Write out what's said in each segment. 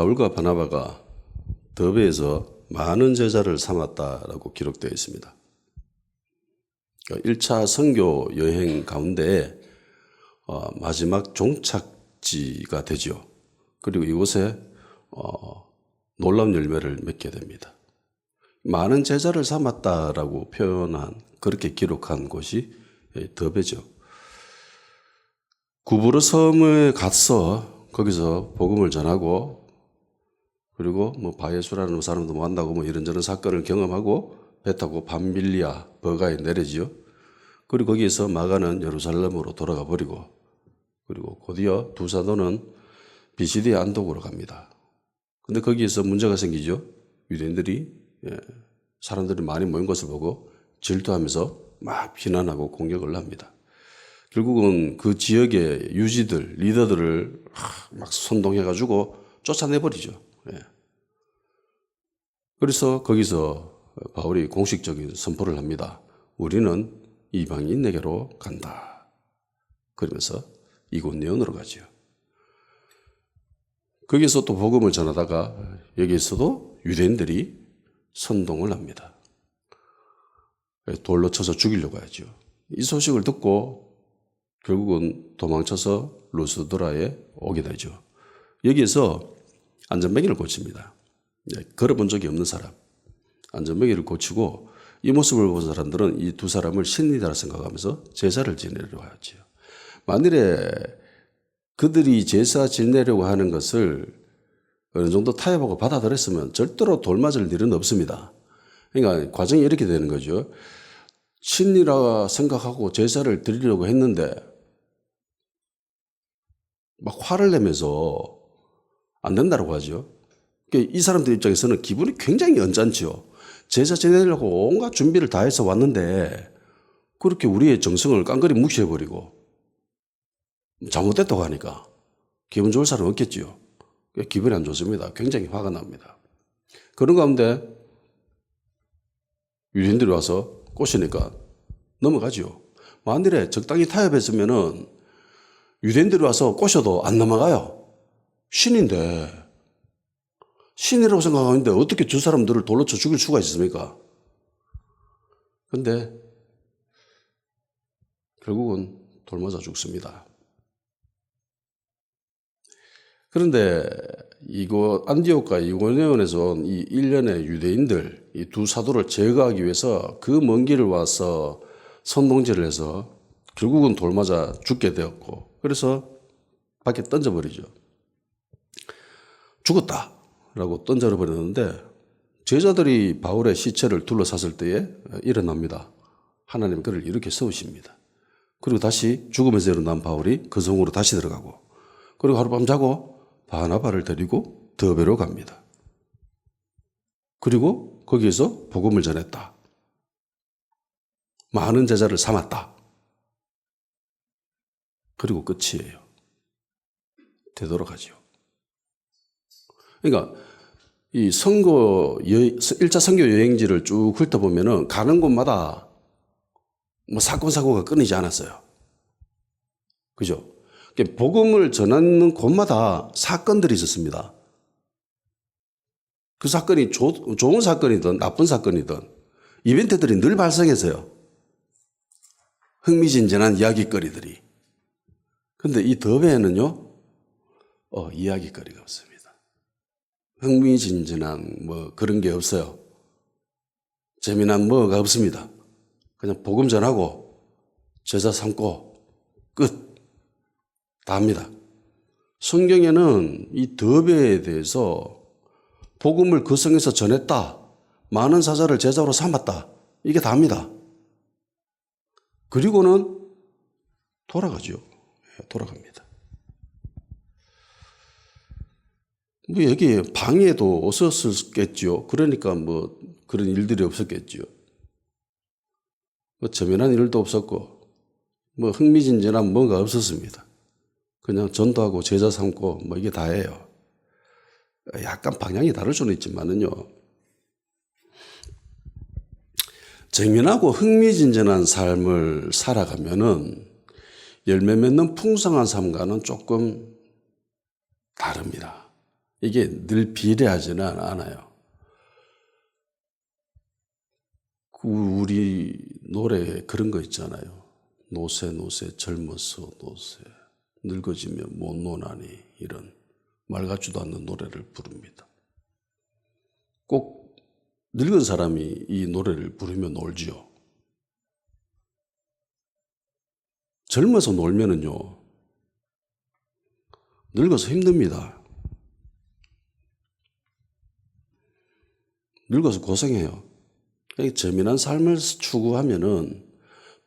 바울과 바나바가 더베에서 많은 제자를 삼았다라고 기록되어 있습니다. 1차 선교 여행 가운데 마지막 종착지가 되죠. 그리고 이곳에 놀라운 열매를 맺게 됩니다. 많은 제자를 삼았다라고 표현한, 그렇게 기록한 곳이 더베죠. 구브로 섬에 가서 거기서 복음을 전하고, 그리고 바예수라는 사람도 만나고 이런저런 사건을 경험하고 배 타고 밤빌리아 버가에 내리지요. 그리고 거기에서 마가는 예루살렘으로 돌아가 버리고, 그리고 곧이어 두 사도는 비시디의 안독으로 갑니다. 근데 거기에서 문제가 생기죠. 유대인들이, 사람들이 많이 모인 것을 보고 질투하면서 막 비난하고 공격을 합니다. 결국은 그 지역의 유지들, 리더들을 막 선동해가지고 쫓아내버리죠. 그래서 거기서 바울이 공식적인 선포를 합니다. 우리는 이방인에게로 간다. 그러면서 이곳네온으로 가죠. 거기서 또 복음을 전하다가 여기에서도 유대인들이 선동을 합니다. 돌로 쳐서 죽이려고 하죠. 이 소식을 듣고 결국은 도망쳐서 루스드라에 오게 되죠. 여기에서 안전뱅이를 고칩니다. 걸어본 적이 없는 사람, 안전뱅이를 고치고, 이 모습을 본 사람들은 이 두 사람을 신이라 생각하면서 제사를 지내려고 하죠. 만일에 그들이 제사 지내려고 하는 것을 어느 정도 타협하고 받아들였으면 절대로 돌 맞을 일은 없습니다. 그러니까 과정이 이렇게 되는 거죠. 신이라 생각하고 제사를 드리려고 했는데 막 화를 내면서 안 된다고 하죠. 이 사람들 입장에서는 기분이 굉장히 언짢죠. 제사 지내려고 온갖 준비를 다 해서 왔는데 그렇게 우리의 정성을 깡그리 무시해버리고 잘못됐다고 하니까 기분 좋을 사람은 없겠지요. 기분이 안 좋습니다. 굉장히 화가 납니다. 그런 가운데 유대인들이 와서 꼬시니까 넘어가지요. 만일에 적당히 타협했으면은 유대인들이 와서 꼬셔도 안 넘어가요. 신인데, 신이라고 생각하는데 어떻게 두 사람들을 돌로 쳐 죽일 수가 있습니까? 근데 결국은 돌 맞아 죽습니다. 그런데 이곳 안디옥과 이고니온에서 온 이 일련의 유대인들, 이 두 사도를 제거하기 위해서 그 먼 길을 와서 선동질을 해서 결국은 돌 맞아 죽게 되었고, 그래서 밖에 던져버리죠. 죽었다라고 던져버렸는데 제자들이 바울의 시체를 둘러쌌을 때에 일어납니다. 하나님 그를 이렇게 세우십니다. 그리고 다시 죽음에서 일어난 바울이 그 성으로 다시 들어가고, 그리고 하룻밤 자고 바나바를 데리고 더베로 갑니다. 그리고 거기에서 복음을 전했다. 많은 제자를 삼았다. 그리고 끝이에요. 되돌아가죠. 그러니까 이 1차 선교 여행지를 쭉 훑어보면은 가는 곳마다 사건, 사고가 끊이지 않았어요. 그죠? 복음을 전하는 곳마다 사건들이 있었습니다. 그 사건이 좋은 사건이든 나쁜 사건이든 이벤트들이 늘 발생했어요. 흥미진진한 이야기거리들이. 근데 이 더베에는요, 이야기거리가 없습니다. 흥미진진한 그런 게 없어요. 재미난 뭐가 없습니다. 그냥 복음 전하고 제자 삼고 끝. 다 합니다. 성경에는 이 더베에 대해서 복음을 그 성에서 전했다. 많은 사자를 제자로 삼았다. 이게 다입니다. 그리고는 돌아가죠. 돌아갑니다. 여기 방해도 없었겠죠. 그러니까 그런 일들이 없었겠죠. 저면한 일도 없었고, 흥미진진한 뭔가 없었습니다. 그냥 전도하고 제자 삼고 이게 다예요. 약간 방향이 다를 수는 있지만은요, 정연하고 흥미진진한 삶을 살아가면은 열매 맺는 풍성한 삶과는 조금 다릅니다. 이게 늘 비례하지는 않아요. 우리 노래에 그런 거 있잖아요. 노새 젊어서 노새 늙어지면 못 노나니, 이런 말 같지도 않는 노래를 부릅니다. 꼭 늙은 사람이 이 노래를 부르면 놀지요. 젊어서 놀면은요, 늙어서 힘듭니다. 늙어서 고생해요. 재미난 삶을 추구하면은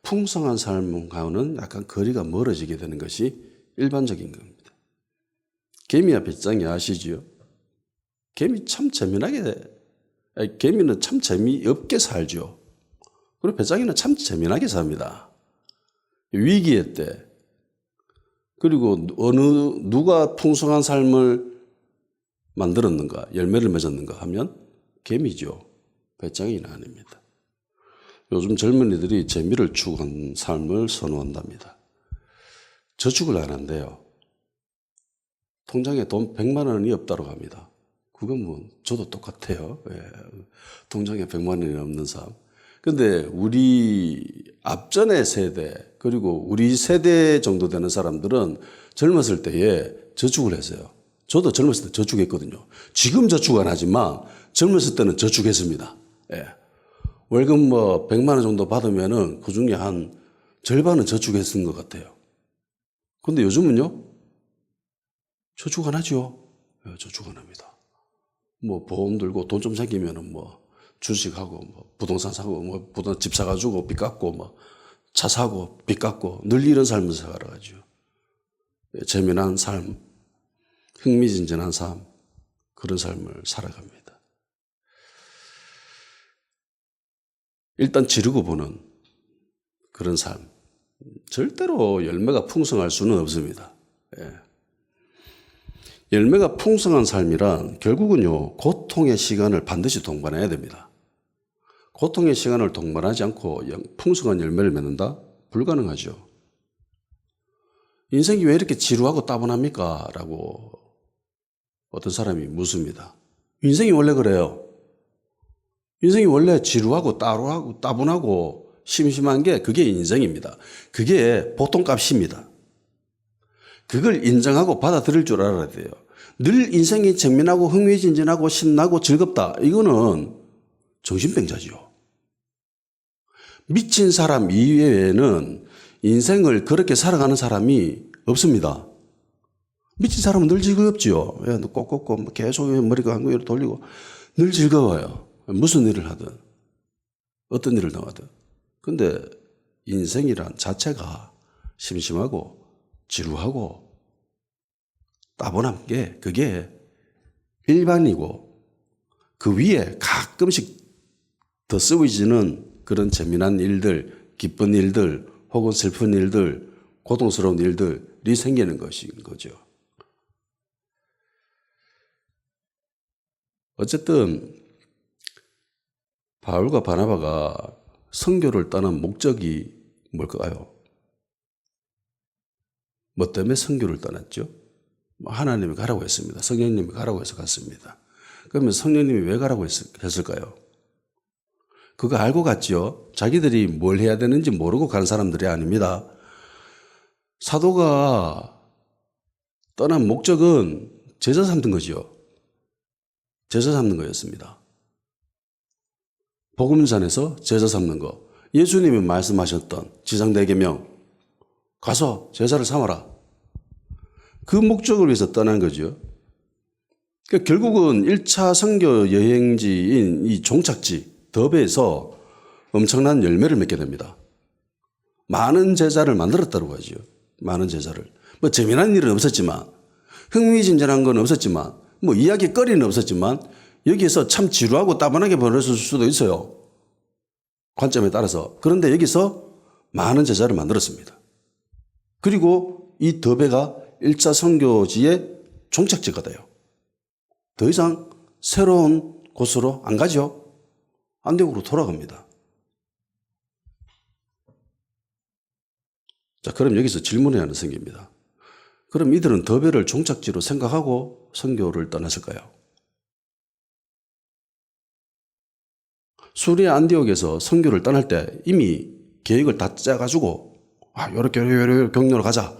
풍성한 삶과는 약간 거리가 멀어지게 되는 것이 일반적인 겁니다. 개미와 배짱이 아시지요? 개미는 참 재미없게 살죠. 그리고 배짱이는 참 재미나게 삽니다. 위기의 때, 그리고 누가 풍성한 삶을 만들었는가, 열매를 맺었는가 하면 개미죠. 배짱이는 아닙니다. 요즘 젊은이들이 재미를 추구한 삶을 선호한답니다. 저축을 안 한대요. 통장에 돈 100만 원이 없다고 합니다. 그건 뭐 저도 똑같아요. 예. 통장에 100만 원이 없는 삶. 근데 우리 앞전의 세대, 그리고 우리 세대 정도 되는 사람들은 젊었을 때에 저축을 했어요. 저도 젊었을 때 저축했거든요. 지금 저축 안 하지만 젊었을 때는 저축했습니다. 예. 월급 100만 원 정도 받으면은 그 중에 한 절반은 저축했은 것 같아요. 근데 요즘은요, 저축 안 하죠. 예, 저축 안 합니다. 보험 들고 돈 좀 생기면은 주식하고 부동산 사고 집 사가지고 빚 갚고 차 사고 빚 갚고 늘 이런 삶을 살아가죠. 예, 재미난 삶, 흥미진진한 삶, 그런 삶을 살아갑니다. 일단 지르고 보는 그런 삶. 절대로 열매가 풍성할 수는 없습니다. 예. 열매가 풍성한 삶이란 결국은요, 고통의 시간을 반드시 동반해야 됩니다. 고통의 시간을 동반하지 않고 풍성한 열매를 맺는다? 불가능하죠. 인생이 왜 이렇게 지루하고 따분합니까? 라고 어떤 사람이 묻습니다. 인생이 원래 그래요. 인생이 원래 지루하고 따분하고 심심한 게 그게 인생입니다. 그게 보통값입니다. 그걸 인정하고 받아들일 줄 알아야 돼요. 늘 인생이 재미나고 흥미진진하고 신나고 즐겁다. 이거는 정신병자죠. 미친 사람 이외에는 인생을 그렇게 살아가는 사람이 없습니다. 미친 사람은 늘 즐겁지요. 꼭꼭꼭 계속 머리가 한 곳으로 돌리고 늘 즐거워요. 무슨 일을 하든 어떤 일을 당하든. 근데 인생이란 자체가 심심하고 지루하고 따분한 게 그게 일반이고 그 위에 가끔씩 더 쓰여지는 그런 재미난 일들, 기쁜 일들, 혹은 슬픈 일들, 고통스러운 일들이 생기는 것인 거죠. 어쨌든 바울과 바나바가 선교를 떠난 목적이 뭘까요? 뭐 때문에 선교를 떠났죠? 하나님이 가라고 했습니다. 성령님이 가라고 해서 갔습니다. 그러면 성령님이 왜 가라고 했을까요? 그거 알고 갔죠? 자기들이 뭘 해야 되는지 모르고 간 사람들이 아닙니다. 사도가 떠난 목적은 제자 삼는 거죠. 제자 삼는 거였습니다. 복음전에서 제자 삼는 거. 예수님이 말씀하셨던 지상대계명, 가서 제자를 삼아라. 그 목적을 위해서 떠난 거죠. 그러니까 결국은 1차 선교 여행지인 이 종착지 더베에서 엄청난 열매를 맺게 됩니다. 많은 제자를 만들었다고 하죠. 많은 제자를. 재미난 일은 없었지만, 흥미진진한 건 없었지만, 이야기거리는 없었지만, 여기에서 참 지루하고 따분하게 보냈을 수도 있어요. 관점에 따라서. 그런데 여기서 많은 제자를 만들었습니다. 그리고 이 더베가 1차 선교지의 종착지가 돼요. 더 이상 새로운 곳으로 안 가죠. 안디옥으로 돌아갑니다. 자, 그럼 여기서 질문이 하나 생깁니다. 그럼 이들은 더베를 종착지로 생각하고 선교를 떠났을까요? 수리아 안디옥에서 선교를 떠날 때 이미 계획을 다 짜가지고 요렇게 경로로 가자.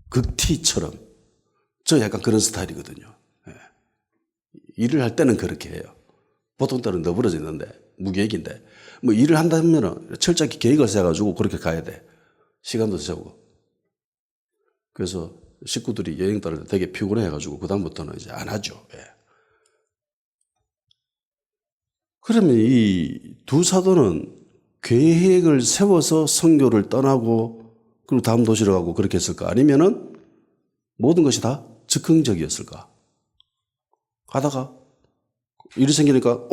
극티처럼. 저 약간 그런 스타일이거든요. 예. 일을 할 때는 그렇게 해요. 보통 때는 너부러져 있는데 무계획인데 뭐 일을 한다면 철저히 계획을 세워가지고 그렇게 가야 돼. 시간도 세우고. 그래서 식구들이 여행 떠날 때 되게 피곤해가지고 그다음부터는 이제 안 하죠. 예. 그러면 이 두 사도는 계획을 세워서 선교를 떠나고 그리고 다음 도시로 가고 그렇게 했을까? 아니면은 모든 것이 다 즉흥적이었을까? 가다가 일이 생기니까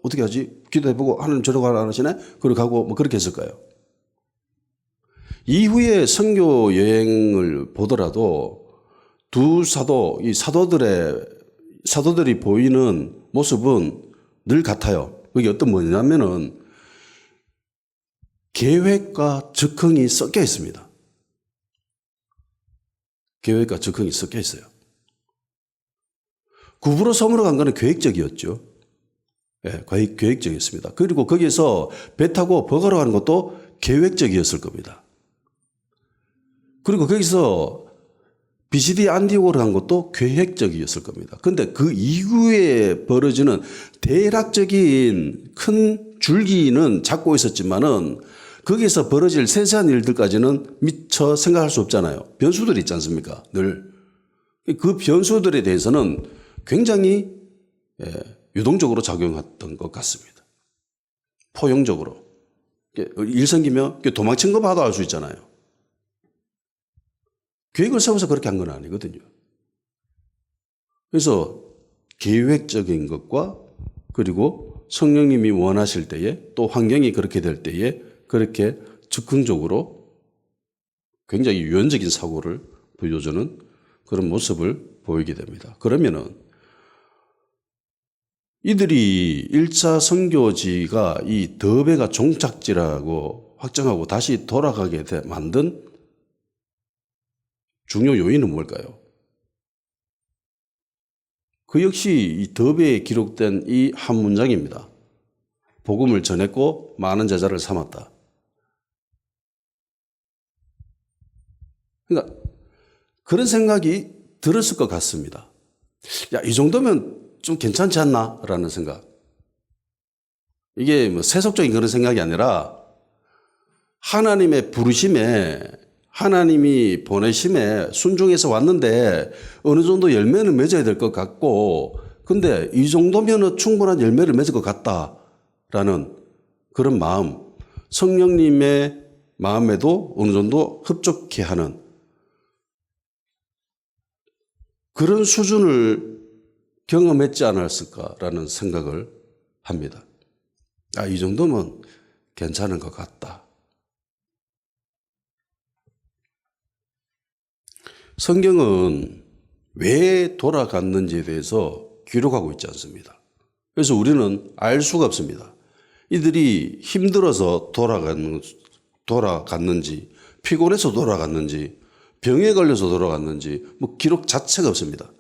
어떻게 하지? 기도해보고 하나님 저러고 안 하시네? 그러고 가고 뭐 그렇게 했을까요? 이후에 선교 여행을 보더라도 두 사도, 이 사도들이 보이는 모습은 늘 같아요. 그게 어떤 뭐냐면은 계획과 즉흥이 섞여 있습니다. 계획과 즉흥이 섞여 있어요. 구부로 섬으로 간 거는 계획적이었죠. 예, 계획적이었습니다. 그리고 거기에서 배 타고 버가로 가는 것도 계획적이었을 겁니다. 그리고 거기서 비시디 안디옥으로 간 것도 계획적이었을 겁니다. 그런데 그 이후에 벌어지는 대략적인 큰 줄기는 잡고 있었지만은 거기서 벌어질 세세한 일들까지는 미처 생각할 수 없잖아요. 변수들이 있지 않습니까? 늘. 그 변수들에 대해서는 굉장히 유동적으로 작용했던 것 같습니다. 포용적으로. 일 생기면 도망친 거 봐도 알 수 있잖아요. 계획을 세워서 그렇게 한 건 아니거든요. 그래서 계획적인 것과 그리고 성령님이 원하실 때에 또 환경이 그렇게 될 때에 그렇게 즉흥적으로 굉장히 유연적인 사고를 보여주는 그런 모습을 보이게 됩니다. 그러면은 이들이 1차 선교지가 이 더베가 종착지라고 확정하고 다시 돌아가게 만든 중요 요인은 뭘까요? 그 역시 이 더베에 기록된 이 한 문장입니다. 복음을 전했고 많은 제자를 삼았다. 그러니까 그런 생각이 들었을 것 같습니다. 야, 이 정도면 좀 괜찮지 않나? 라는 생각. 이게 뭐 세속적인 그런 생각이 아니라 하나님의 부르심에 하나님이 보내심에 순종해서 왔는데 어느 정도 열매는 맺어야 될 것 같고 근데 이 정도면 충분한 열매를 맺을 것 같다라는 그런 마음, 성령님의 마음에도 어느 정도 흡족해 하는 그런 수준을 경험했지 않았을까라는 생각을 합니다. 이 정도면 괜찮은 것 같다. 성경은 왜 돌아갔는지에 대해서 기록하고 있지 않습니다. 그래서 우리는 알 수가 없습니다. 이들이 힘들어서 돌아갔는지, 피곤해서 돌아갔는지, 병에 걸려서 돌아갔는지, 뭐 기록 자체가 없습니다.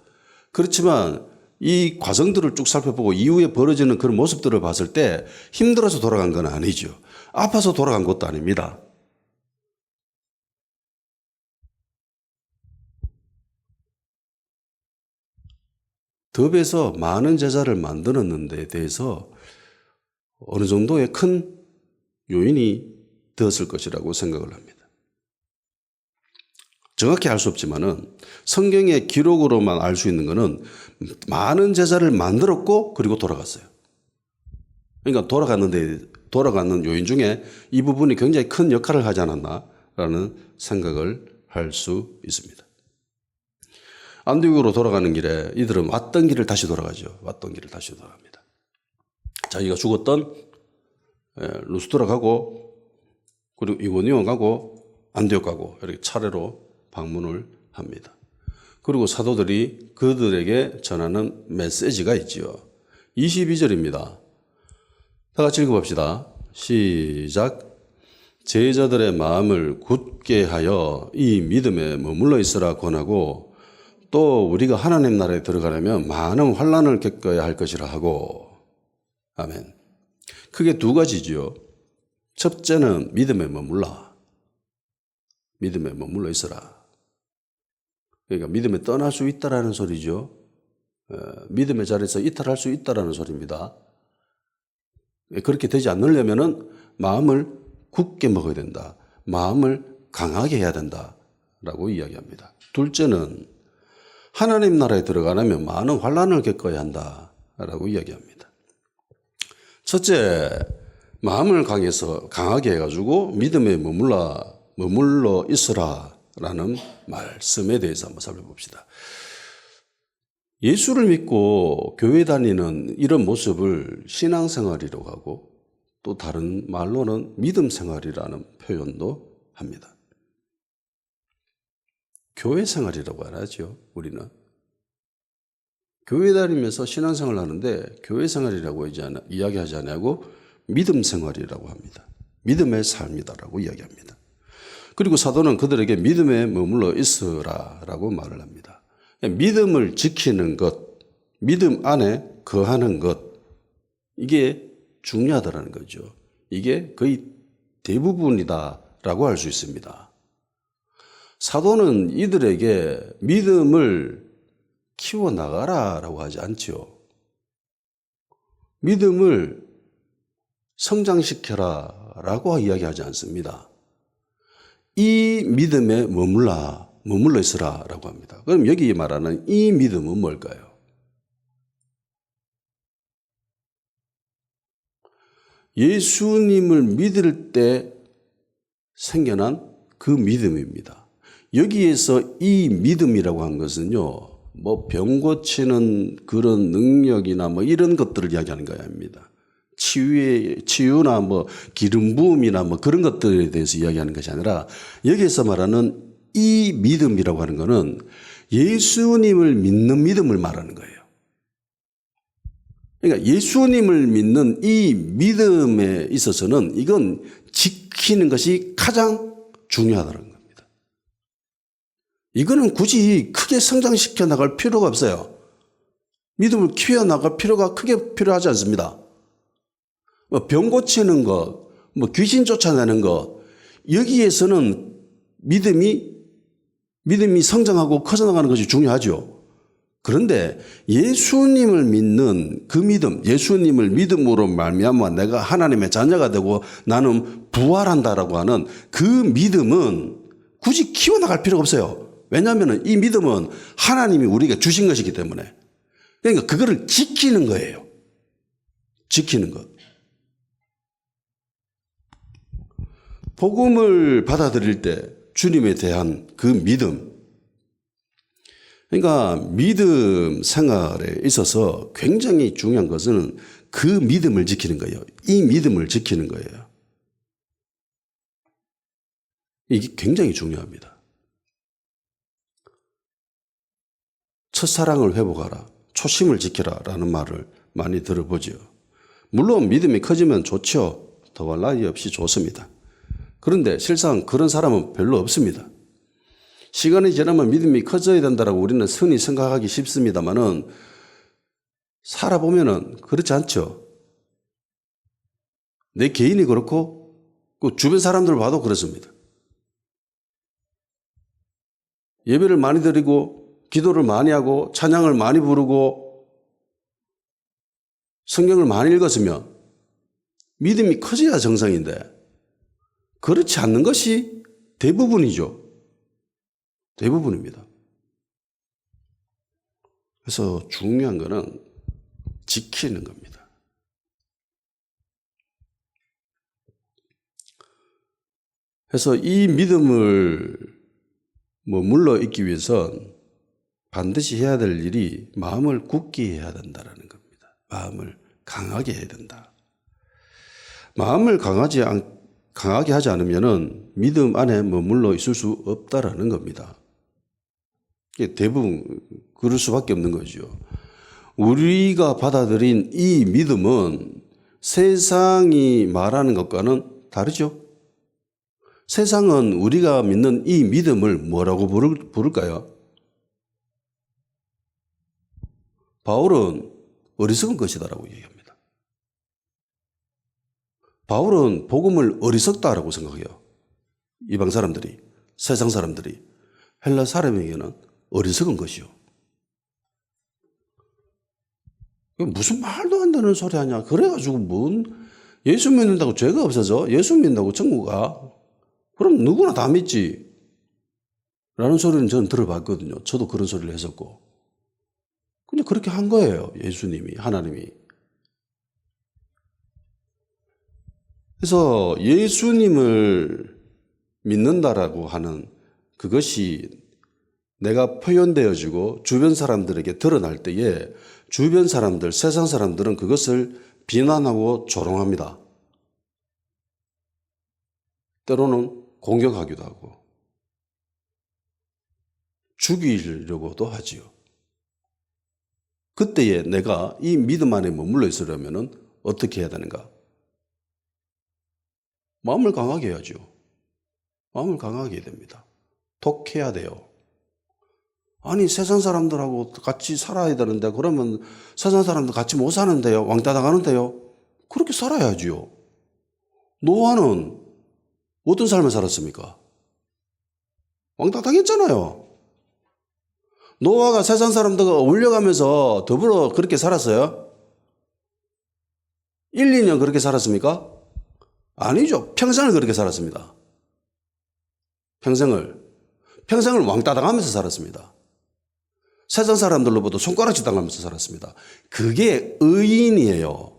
그렇지만 이 과정들을 쭉 살펴보고 이후에 벌어지는 그런 모습들을 봤을 때 힘들어서 돌아간 건 아니죠. 아파서 돌아간 것도 아닙니다. 더베에서 많은 제자를 만드는 데 대해서 어느 정도의 큰 요인이 되었을 것이라고 생각을 합니다. 정확히 알 수 없지만은 성경의 기록으로만 알 수 있는 것은 많은 제자를 만들었고 그리고 돌아갔어요. 그러니까 돌아가는 요인 중에 이 부분이 굉장히 큰 역할을 하지 않았나라는 생각을 할 수 있습니다. 안디옥으로 돌아가는 길에 이들은 왔던 길을 다시 돌아가죠. 왔던 길을 다시 돌아갑니다. 자기가 죽었던 루스드라 가고 그리고 이고니온 가고 안디옥 가고 이렇게 차례로 방문을 합니다. 그리고 사도들이 그들에게 전하는 메시지가 있지요. 22절입니다. 다 같이 읽어봅시다. 시작. 제자들의 마음을 굳게 하여 이 믿음에 머물러 있으라 권하고, 또 우리가 하나님 나라에 들어가려면 많은 환난을 겪어야 할 것이라 하고. 아멘. 크게 두 가지죠. 첫째는 믿음에 머물라. 믿음에 머물러 있어라. 그러니까 믿음에 떠날 수 있다라는 소리죠. 믿음의 자리에서 이탈할 수 있다라는 소리입니다. 그렇게 되지 않으려면은 마음을 굳게 먹어야 된다. 마음을 강하게 해야 된다라고 이야기합니다. 둘째는 하나님 나라에 들어가려면 많은 환난을 겪어야 한다라고 이야기합니다. 첫째, 마음을 강하게 해가지고 믿음에 머물러 있으라라는 말씀에 대해서 한번 살펴봅시다. 예수를 믿고 교회 다니는 이런 모습을 신앙생활이라고 하고, 또 다른 말로는 믿음 생활이라는 표현도 합니다. 교회 생활이라고 안 하죠, 우리는. 교회 다니면서 신앙생활을 하는데 교회 생활이라고 이야기하지 않고 믿음 생활이라고 합니다. 믿음의 삶이다라고 이야기합니다. 그리고 사도는 그들에게 믿음에 머물러 있으라라고 말을 합니다. 믿음을 지키는 것, 믿음 안에 거하는 것, 이게 중요하다는 거죠. 이게 거의 대부분이다라고 할 수 있습니다. 사도는 이들에게 믿음을 키워나가라라고 하지 않죠. 믿음을 성장시켜라라고 이야기하지 않습니다. 이 믿음에 머물러 있으라라고 합니다. 그럼 여기 말하는 이 믿음은 뭘까요? 예수님을 믿을 때 생겨난 그 믿음입니다. 여기에서 이 믿음이라고 한 것은요, 뭐 병 고치는 그런 능력이나 뭐 이런 것들을 이야기하는 거 아닙니다. 치유나 뭐 기름 부음이나 뭐 그런 것들에 대해서 이야기하는 것이 아니라, 여기에서 말하는 이 믿음이라고 하는 것은 예수님을 믿는 믿음을 말하는 거예요. 그러니까 예수님을 믿는 이 믿음에 있어서는 이건 지키는 것이 가장 중요하다는 겁니다. 이거는 굳이 크게 성장시켜 나갈 필요가 없어요. 믿음을 키워 나갈 필요가 크게 필요하지 않습니다. 뭐 병 고치는 것, 뭐 귀신 쫓아내는 것, 여기에서는 믿음이 성장하고 커져나가는 것이 중요하죠. 그런데 예수님을 믿는 그 믿음, 예수님을 믿음으로 말미암아 내가 하나님의 자녀가 되고 나는 부활한다라고 하는 그 믿음은 굳이 키워나갈 필요가 없어요. 왜냐하면 이 믿음은 하나님이 우리에게 주신 것이기 때문에. 그러니까 그거를 지키는 거예요. 지키는 것. 복음을 받아들일 때 주님에 대한 그 믿음, 그러니까 믿음 생활에 있어서 굉장히 중요한 것은 그 믿음을 지키는 거예요. 이 믿음을 지키는 거예요. 이게 굉장히 중요합니다. 첫사랑을 회복하라, 초심을 지키라라는 말을 많이 들어보죠. 물론 믿음이 커지면 좋죠. 더할 나위 없이 좋습니다. 그런데 실상 그런 사람은 별로 없습니다. 시간이 지나면 믿음이 커져야 된다고 우리는 흔히 생각하기 쉽습니다만은 살아보면은 그렇지 않죠. 내 개인이 그렇고 그 주변 사람들을 봐도 그렇습니다. 예배를 많이 드리고 기도를 많이 하고 찬양을 많이 부르고 성경을 많이 읽었으면 믿음이 커져야 정상인데 그렇지 않는 것이 대부분이죠. 대부분입니다. 그래서 중요한 것은 지키는 겁니다. 그래서 이 믿음을 머물러 있기 위해선 반드시 해야 될 일이 마음을 굳게 해야 된다는 겁니다. 마음을 강하게 해야 된다. 마음을 강하게 하지 않으면 믿음 안에 머물러 있을 수 없다라는 겁니다. 대부분 그럴 수밖에 없는 거죠. 우리가 받아들인 이 믿음은 세상이 말하는 것과는 다르죠. 세상은 우리가 믿는 이 믿음을 뭐라고 부를까요? 바울은 어리석은 것이다라고 얘기합니다. 바울은 복음을 어리석다라고 생각해요. 이방 사람들이, 세상 사람들이. 헬라 사람에게는 어리석은 것이요. 무슨 말도 안 되는 소리 하냐. 그래가지고 예수 믿는다고 죄가 없어져? 예수 믿는다고 천국 가? 그럼 누구나 다 믿지. 라는 소리는 저는 들어봤거든요. 저도 그런 소리를 했었고. 근데 그렇게 한 거예요. 예수님이, 하나님이. 그래서 예수님을 믿는다라고 하는 그것이 내가 표현되어지고 주변 사람들에게 드러날 때에 주변 사람들, 세상 사람들은 그것을 비난하고 조롱합니다. 때로는 공격하기도 하고 죽이려고도 하지요. 그때에 내가 이 믿음 안에 머물러 있으려면 어떻게 해야 되는가? 마음을 강하게 해야죠. 마음을 강하게 해야 됩니다. 독해야 돼요. 아니 세상 사람들하고 같이 살아야 되는데 그러면 세상 사람들 같이 못 사는데요. 왕따 당하는데요. 그렇게 살아야지요. 노아는 어떤 삶을 살았습니까? 왕따 당했잖아요. 노아가 세상 사람들과 어울려가면서 더불어 그렇게 살았어요? 1, 2년 그렇게 살았습니까? 아니죠. 평생을 그렇게 살았습니다. 평생을 왕따 당하면서 살았습니다. 세상 사람들로부터 손가락질 당하면서 살았습니다. 그게 의인이에요.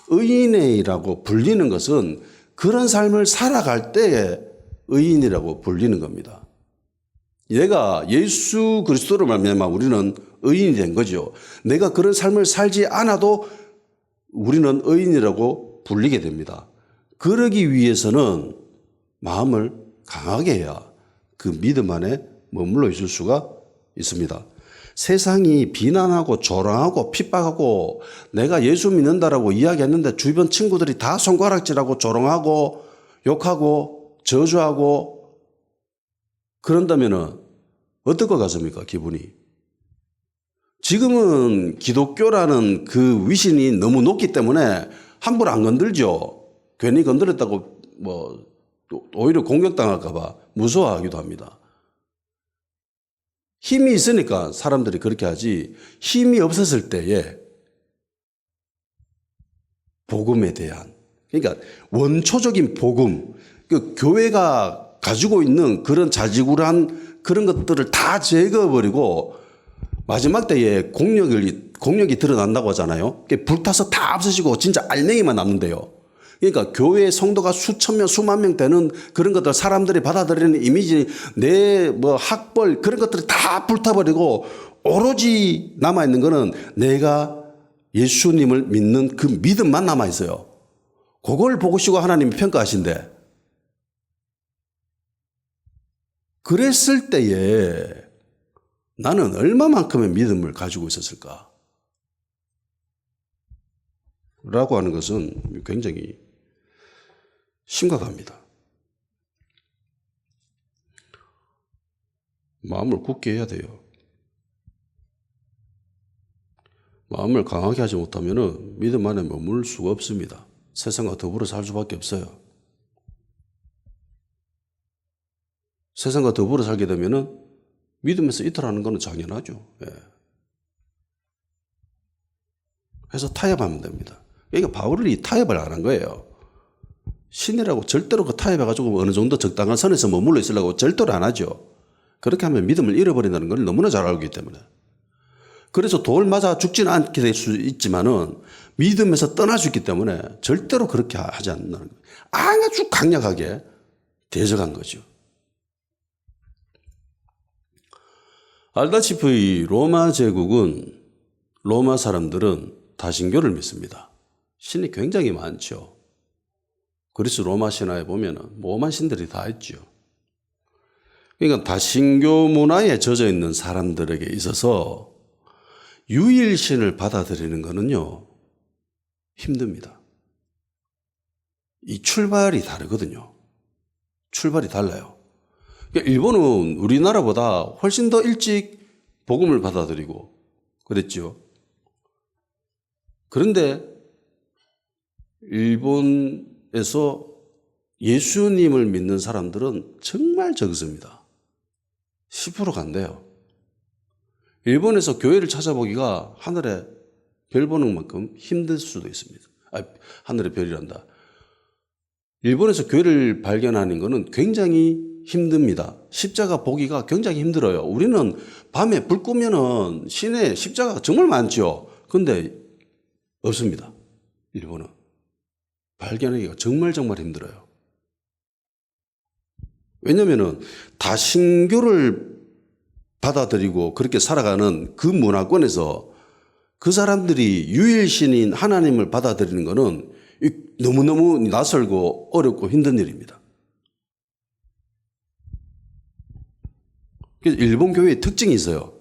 의인이라고 불리는 것은 그런 삶을 살아갈 때에 의인이라고 불리는 겁니다. 얘가 예수 그리스도로 말미암아 우리는 의인이 된 거죠. 내가 그런 삶을 살지 않아도 우리는 의인이라고 불리게 됩니다. 그러기 위해서는 마음을 강하게 해야 그 믿음 안에 머물러 있을 수가 있습니다. 세상이 비난하고 조롱하고 핍박하고 내가 예수 믿는다라고 이야기했는데 주변 친구들이 다 손가락질하고 조롱하고 욕하고 저주하고 그런다면 어떨 것 같습니까? 기분이. 지금은 기독교라는 그 위신이 너무 높기 때문에 함부로 안 건들죠. 괜히 건드렸다고 오히려 공격당할까 봐 무서워하기도 합니다. 힘이 있으니까 사람들이 그렇게 하지 힘이 없었을 때에 복음에 대한 그러니까 원초적인 복음 그 교회가 가지고 있는 그런 자지구란 그런 것들을 다 제거해버리고 마지막 때에 공력이 드러난다고 하잖아요. 불타서 다 없어지고 진짜 알맹이만 남는데요. 그러니까 교회 성도가 수천 명, 수만 명 되는 그런 것들 사람들이 받아들이는 이미지, 내 학벌 그런 것들이 다 불타버리고 오로지 남아있는 거는 내가 예수님을 믿는 그 믿음만 남아있어요. 그걸 보시고 하나님이 평가하신대. 그랬을 때에 나는 얼마만큼의 믿음을 가지고 있었을까? 라고 하는 것은 굉장히 심각합니다. 마음을 굳게 해야 돼요. 마음을 강하게 하지 못하면 믿음 안에 머물 수가 없습니다. 세상과 더불어 살 수밖에 없어요. 세상과 더불어 살게 되면 믿음에서 이탈하는 것은 당연하죠. 예. 그래서 타협하면 됩니다. 그러니까 바울이 타협을 안 한 거예요. 신이라고 절대로 그 타협해가지고 어느 정도 적당한 선에서 머물러 있으려고 절대로 안 하죠. 그렇게 하면 믿음을 잃어버린다는 걸 너무나 잘 알기 때문에. 그래서 돌 맞아 죽지는 않게 될 수 있지만은 믿음에서 떠날 수 있기 때문에 절대로 그렇게 하지 않는다는 거예요. 아주 강력하게 대적한 거죠. 알다시피 로마 제국은 로마 사람들은 다신교를 믿습니다. 신이 굉장히 많죠. 그리스 로마 신화에 보면 오만 신들이 다 있죠. 그러니까 다신교 문화에 젖어 있는 사람들에게 있어서 유일신을 받아들이는 것은요 힘듭니다. 이 출발이 다르거든요. 출발이 달라요. 그러니까 일본은 우리나라보다 훨씬 더 일찍 복음을 받아들이고 그랬죠. 그런데 일본에서 예수님을 믿는 사람들은 정말 적습니다. 10%가 안 돼요. 일본에서 교회를 찾아보기가 하늘에 별 보는 만큼 힘들 수도 있습니다. 하늘의 별이란다. 일본에서 교회를 발견하는 것은 굉장히 힘듭니다. 십자가 보기가 굉장히 힘들어요. 우리는 밤에 불 끄면은 시내에 십자가가 정말 많죠. 그런데 없습니다. 일본은. 발견하기가 정말 힘들어요. 왜냐면은 다신교를 받아들이고 그렇게 살아가는 그 문화권에서 그 사람들이 유일신인 하나님을 받아들이는 것은 너무너무 낯설고 어렵고 힘든 일입니다. 그래서 일본 교회의 특징이 있어요.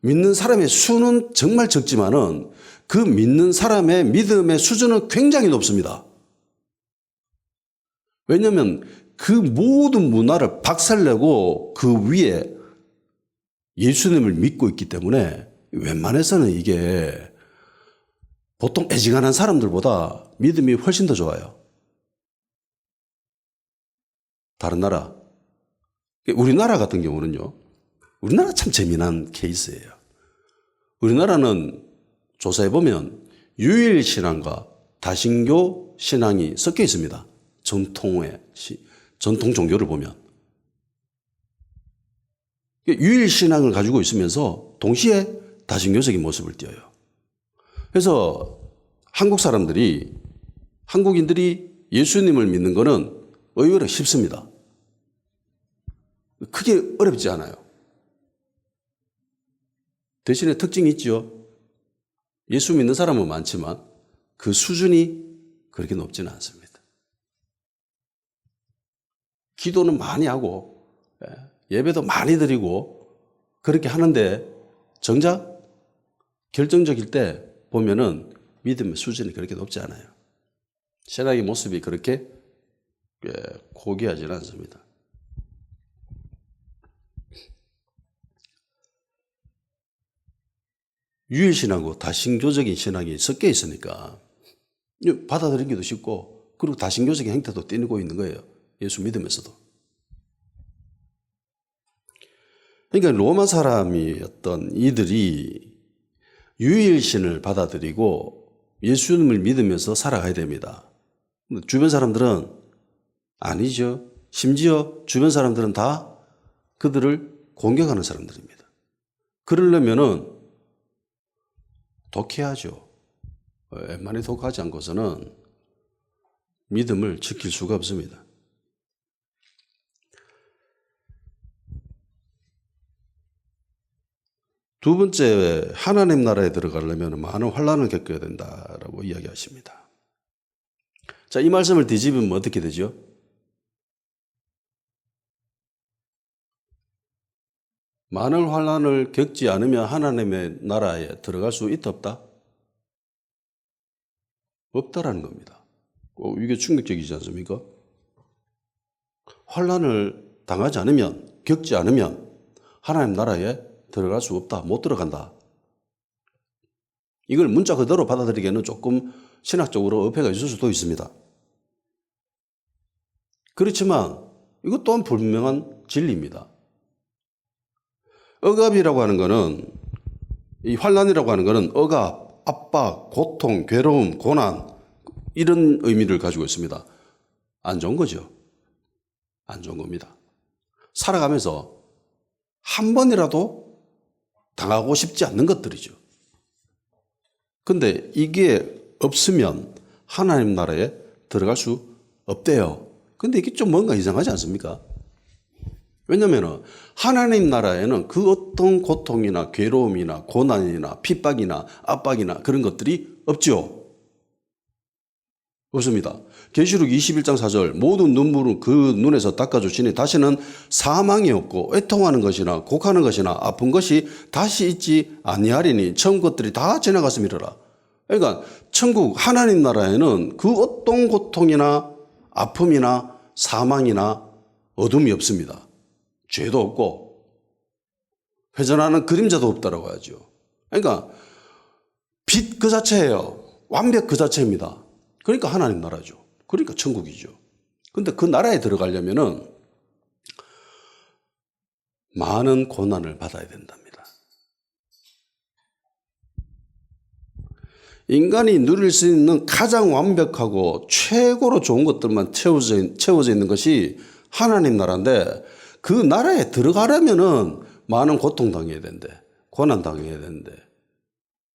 믿는 사람의 수는 정말 적지만은 그 믿는 사람의 믿음의 수준은 굉장히 높습니다. 왜냐하면 그 모든 문화를 박살내고 그 위에 예수님을 믿고 있기 때문에 웬만해서는 이게 보통 애지간한 사람들보다 믿음이 훨씬 더 좋아요. 다른 나라. 우리나라 같은 경우는요. 우리나라 참 재미난 케이스예요. 우리나라는 조사해보면 유일신앙과 다신교 신앙이 섞여 있습니다. 전통 종교를 보면. 유일신앙을 가지고 있으면서 동시에 다신교적인 모습을 띄어요. 그래서 한국인들이 예수님을 믿는 것은 의외로 쉽습니다. 크게 어렵지 않아요. 대신에 특징이 있죠. 예수 믿는 사람은 많지만 그 수준이 그렇게 높지는 않습니다. 기도는 많이 하고 예배도 많이 드리고 그렇게 하는데 정작 결정적일 때 보면은 믿음의 수준이 그렇게 높지 않아요. 신앙의 모습이 그렇게 고귀하지는 않습니다. 유일신앙하고 다신교적인 신앙이 섞여 있으니까 받아들이기도 쉽고 그리고 다신교적인 행태도 띠고 있는 거예요. 예수 믿으면서도. 그러니까 로마 사람이었던 이들이 유일신을 받아들이고 예수님을 믿으면서 살아가야 됩니다. 주변 사람들은 아니죠. 심지어 주변 사람들은 다 그들을 공격하는 사람들입니다. 그러려면은 독해야죠. 웬만히 독하지 않고서는 믿음을 지킬 수가 없습니다. 두 번째, 하나님 나라에 들어가려면 많은 환난을 겪어야 된다라고 이야기하십니다. 자, 이 말씀을 뒤집으면 어떻게 되죠? 많은 환난을 겪지 않으면 하나님의 나라에 들어갈 수 있다 없다? 없다라는 겁니다. 이게 충격적이지 않습니까? 환난을 당하지 않으면, 겪지 않으면 하나님 나라에 들어갈 수 없다, 못 들어간다. 이걸 문자 그대로 받아들이기에는 조금 신학적으로 어폐가 있을 수도 있습니다. 그렇지만 이것 또한 분명한 진리입니다. 억압이라고 하는 것은, 이 환난이라고 하는 것은 억압, 압박, 고통, 괴로움, 고난 이런 의미를 가지고 있습니다. 안 좋은 거죠. 안 좋은 겁니다. 살아가면서 한 번이라도 당하고 싶지 않는 것들이죠. 근데 이게 없으면 하나님 나라에 들어갈 수 없대요. 근데 이게 좀 뭔가 이상하지 않습니까? 왜냐하면 하나님 나라에는 그 어떤 고통이나 괴로움이나 고난이나 핍박이나 압박이나 그런 것들이 없죠. 없습니다. 계시록 21장 4절 모든 눈물은 그 눈에서 닦아주시니 다시는 사망이 없고 애통하는 것이나 곡하는 것이나 아픈 것이 다시 있지 아니하리니 처음 것들이 다 지나갔음이로라. 그러니까 천국 하나님 나라에는 그 어떤 고통이나 아픔이나 사망이나 어둠이 없습니다. 죄도 없고 회전하는 그림자도 없다라고 하죠. 그러니까 빛 그 자체예요. 완벽 그 자체입니다. 그러니까 하나님 나라죠. 그러니까 천국이죠. 근데 그 나라에 들어가려면은 많은 고난을 받아야 된답니다. 인간이 누릴 수 있는 가장 완벽하고 최고로 좋은 것들만 채워져 있는 것이 하나님 나라인데, 그 나라에 들어가려면은 많은 고통 당해야 된대. 고난 당해야 된대.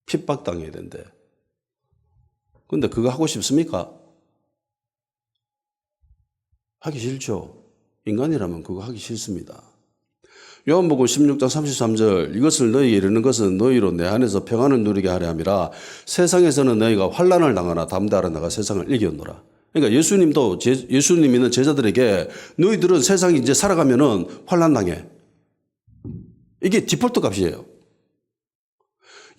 핍박 당해야 된대. 근데 그거 하고 싶습니까? 하기 싫죠. 인간이라면 그거 하기 싫습니다. 요한복음 16장 33절, 이것을 너희에게 이르는 것은 너희로 내 안에서 평안을 누리게 하려 함이라. 세상에서는 너희가 환난을 당하나 담대하라, 내가 세상을 이겼노라. 그러니까 예수님 있는 제자들에게 너희들은 세상에 이제 살아가면은 환난 당해. 이게 디폴트 값이에요.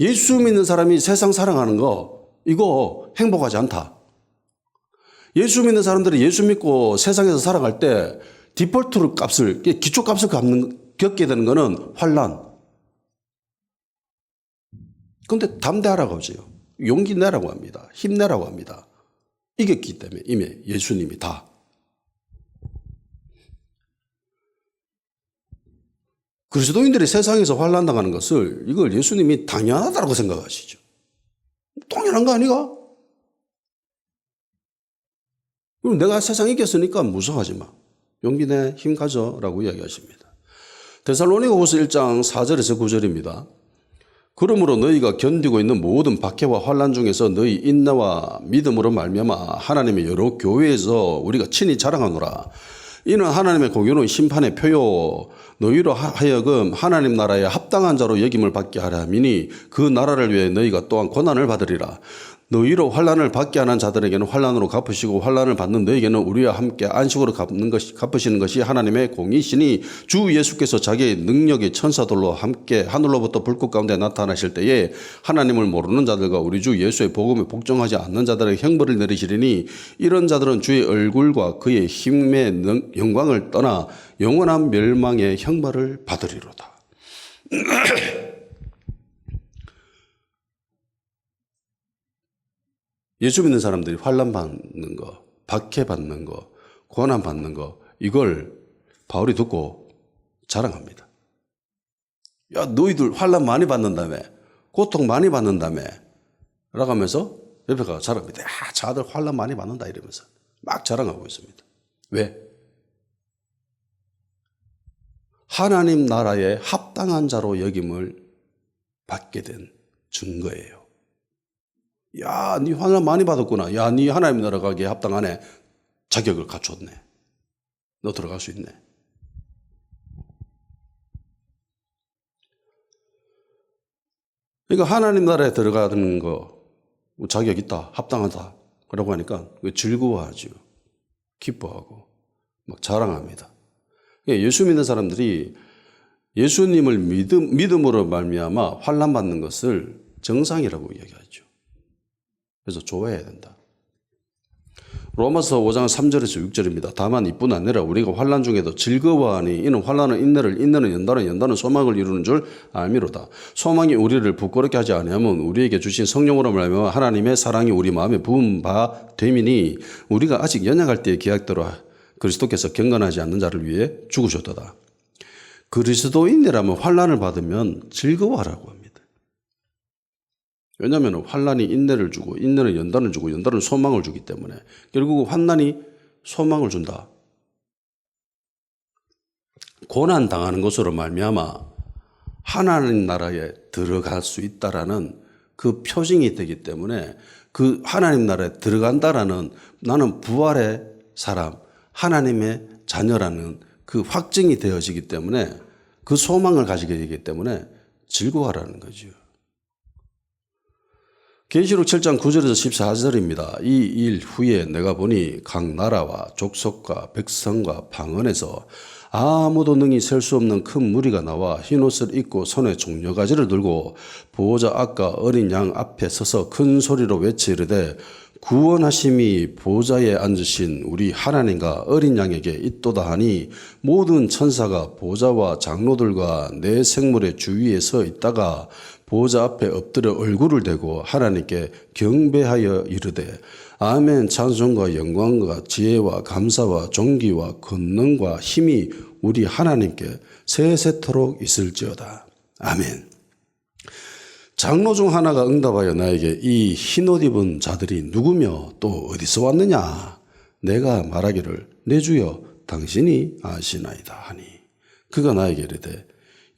예수 믿는 사람이 세상 살아가는 거, 이거 행복하지 않다. 예수 믿는 사람들이 예수 믿고 세상에서 살아갈 때 디폴트 값을, 기초 값을 겪게 되는 거는 환난. 그런데 담대하라고 하죠. 용기 내라고 합니다. 힘내라고 합니다. 이겼기 때문에 이미 예수님이 다. 그리스도인들이 세상에서 환난 당하는 것을, 이걸 예수님이 당연하다고 생각하시죠. 당연한 거 아니가? 그럼 내가 세상 이겼으니까 무서워하지 마. 용기 내, 힘 가져라고 이야기하십니다. 데살로니가후서 1장 4절에서 9절입니다. 그러므로 너희가 견디고 있는 모든 박해와 환난 중에서 너희 인내와 믿음으로 말미암아 하나님의 여러 교회에서 우리가 친히 자랑하노라. 이는 하나님의 공의로운 심판의 표요 너희로 하여금 하나님 나라에 합당한 자로 여김을 받게 하려 함이니 그 나라를 위해 너희가 또한 고난을 받으리라. 너희로 환난을 받게 하는 자들에게는 환난으로 갚으시고 환난을 받는 너희에게는 우리와 함께 안식으로 갚으시는 것이 하나님의 공의시니, 주 예수께서 자기의 능력의 천사들로 함께 하늘로부터 불꽃 가운데 나타나실 때에 하나님을 모르는 자들과 우리 주 예수의 복음에 복종하지 않는 자들의 형벌을 내리시리니, 이런 자들은 주의 얼굴과 그의 힘의 영광을 떠나 영원한 멸망의 형벌을 받으리로다. 예수 믿는 사람들이 환난 받는 거, 박해 받는 거, 고난 받는 거, 이걸 바울이 듣고 자랑합니다. 야, 너희들 환난 많이 받는다며, 고통 많이 받는다며 라고 하면서 옆에 가서 자랑합니다. 야, 자들 환난 많이 받는다 이러면서 막 자랑하고 있습니다. 왜? 하나님 나라에 합당한 자로 여김을 받게 된 증거예요. 야, 네 환난 많이 받았구나. 야, 네 하나님 나라 가기에 합당하네. 자격을 갖췄네. 너 들어갈 수 있네. 그러니까 하나님 나라에 들어가는 거 자격 있다, 합당하다 그러고 하니까 즐거워하죠. 기뻐하고 막 자랑합니다. 예수 믿는 사람들이 예수님을 믿음으로 말미암아 환난 받는 것을 정상이라고 이야기하죠. 그래서 좋아해야 된다. 로마서 5장 3절에서 6절입니다. 다만 이뿐 아니라 우리가 환난 중에도 즐거워하니 이는 환난은 인내를, 인내는 연단을, 연단은 소망을 이루는 줄 알미로다. 소망이 우리를 부끄럽게 하지 아니하면 우리에게 주신 성령으로 말미암아 하나님의 사랑이 우리 마음에 부은 바 됨이니, 우리가 아직 연약할 때의 계약대로 그리스도께서 경건하지 않는 자를 위해 죽으셨도다. 그리스도인이라면 환난을 받으면 즐거워하라고 합니다. 왜냐하면 환난이 인내를 주고, 인내는 연단을 주고, 연단은 소망을 주기 때문에 결국 환난이 소망을 준다. 고난 당하는 것으로 말미암아 하나님 나라에 들어갈 수 있다라는 그 표징이 되기 때문에, 그 하나님 나라에 들어간다라는, 나는 부활의 사람, 하나님의 자녀라는 그 확증이 되어지기 때문에, 그 소망을 가지게 되기 때문에 즐거워하라는 거죠. 계시록 7장 9절에서 14절입니다. 이 일 후에 내가 보니 각 나라와 족속과 백성과 방언에서 아무도 능히 셀 수 없는 큰 무리가 나와 흰옷을 입고 손에 종려가지를 들고 보호자 앞과 어린 양 앞에 서서 큰 소리로 외치르되, 구원하심이 보좌에 앉으신 우리 하나님과 어린 양에게 있도다 하니 모든 천사가 보좌와 장로들과 내 생물의 주위에 서 있다가 보좌 앞에 엎드려 얼굴을 대고 하나님께 경배하여 이르되 아멘. 찬송과 영광과 지혜와 감사와 존귀와 권능과 힘이 우리 하나님께 세세토록 있을지어다. 아멘. 장로 중 하나가 응답하여 나에게 이 흰옷 입은 자들이 누구며 또 어디서 왔느냐? 내가 말하기를 내 주여 당신이 아시나이다 하니 그가 나에게 이르되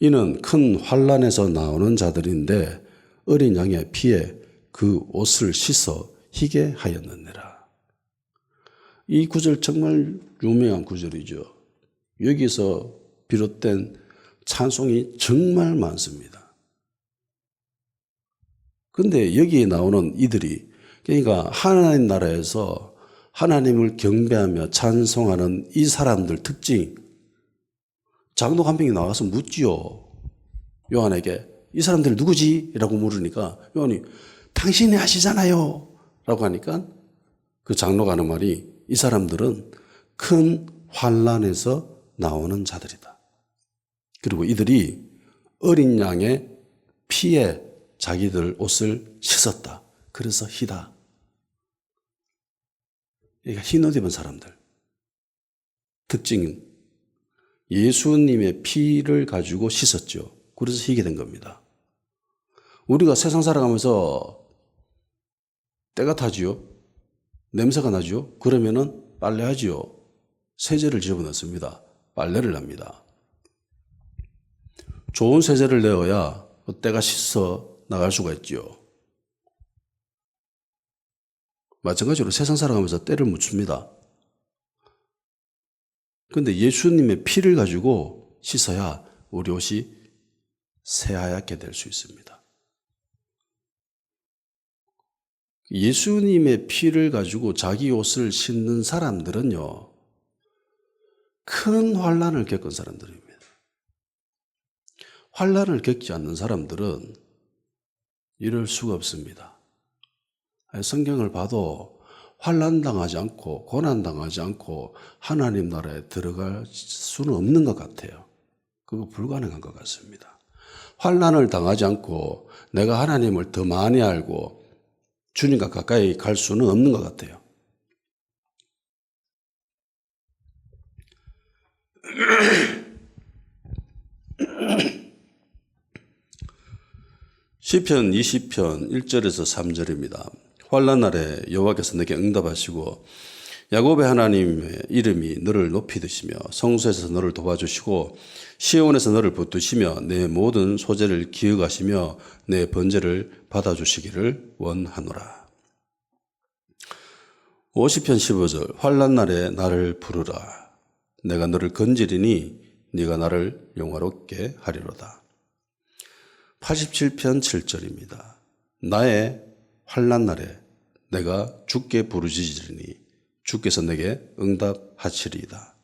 이는 큰 환난에서 나오는 자들인데 어린 양의 피에 그 옷을 씻어 희게 하였느니라. 이 구절 정말 유명한 구절이죠. 여기서 비롯된 찬송이 정말 많습니다. 근데 여기에 나오는 이들이 그러니까 하나님 나라에서 하나님을 경배하며 찬송하는 이 사람들 특징, 장로 한 명이 나와서 묻지요. 요한에게 이 사람들 누구지? 라고 물으니까 요한이 당신이 아시잖아요 라고 하니까 그 장로가 하는 말이 이 사람들은 큰 환난에서 나오는 자들이다. 그리고 이들이 어린 양의 피에 자기들 옷을 씻었다. 그래서 희다. 그러니까 흰옷 입은 사람들. 특징은 예수님의 피를 가지고 씻었죠. 그래서 희게 된 겁니다. 우리가 세상 살아가면서 때가 타지요. 냄새가 나죠. 그러면은 빨래하지요. 세제를 집어넣습니다. 빨래를 합니다. 좋은 세제를 내어야 때가 씻어 나갈 수가 있지요. 마찬가지로 세상 살아가면서 때를 묻습니다. 그런데 예수님의 피를 가지고 씻어야 우리 옷이 새하얗게 될 수 있습니다. 예수님의 피를 가지고 자기 옷을 씻는 사람들은요, 큰 환난을 겪은 사람들입니다. 환난을 겪지 않는 사람들은 이럴 수가 없습니다. 성경을 봐도 환난당하지 않고 고난당하지 않고 하나님 나라에 들어갈 수는 없는 것 같아요. 그거 불가능한 것 같습니다. 환난을 당하지 않고 내가 하나님을 더 많이 알고 주님과 가까이 갈 수는 없는 것 같아요. 시편 20편 1절에서 3절입니다. 환난 날에 여호와께서 내게 응답하시고 야곱의 하나님의 이름이 너를 높이 드시며 성소에서 너를 도와주시고 시온에서 너를 붙드시며 내 모든 소재를 기억하시며 내 번제를 받아주시기를 원하노라. 50편 15절 환난 날에 나를 부르라. 내가 너를 건지리니 네가 나를 영화롭게 하리로다. 87편 7절입니다. 나의 환난 날에 내가 주께 부르짖으리니 주께서 내게 응답하시리이다.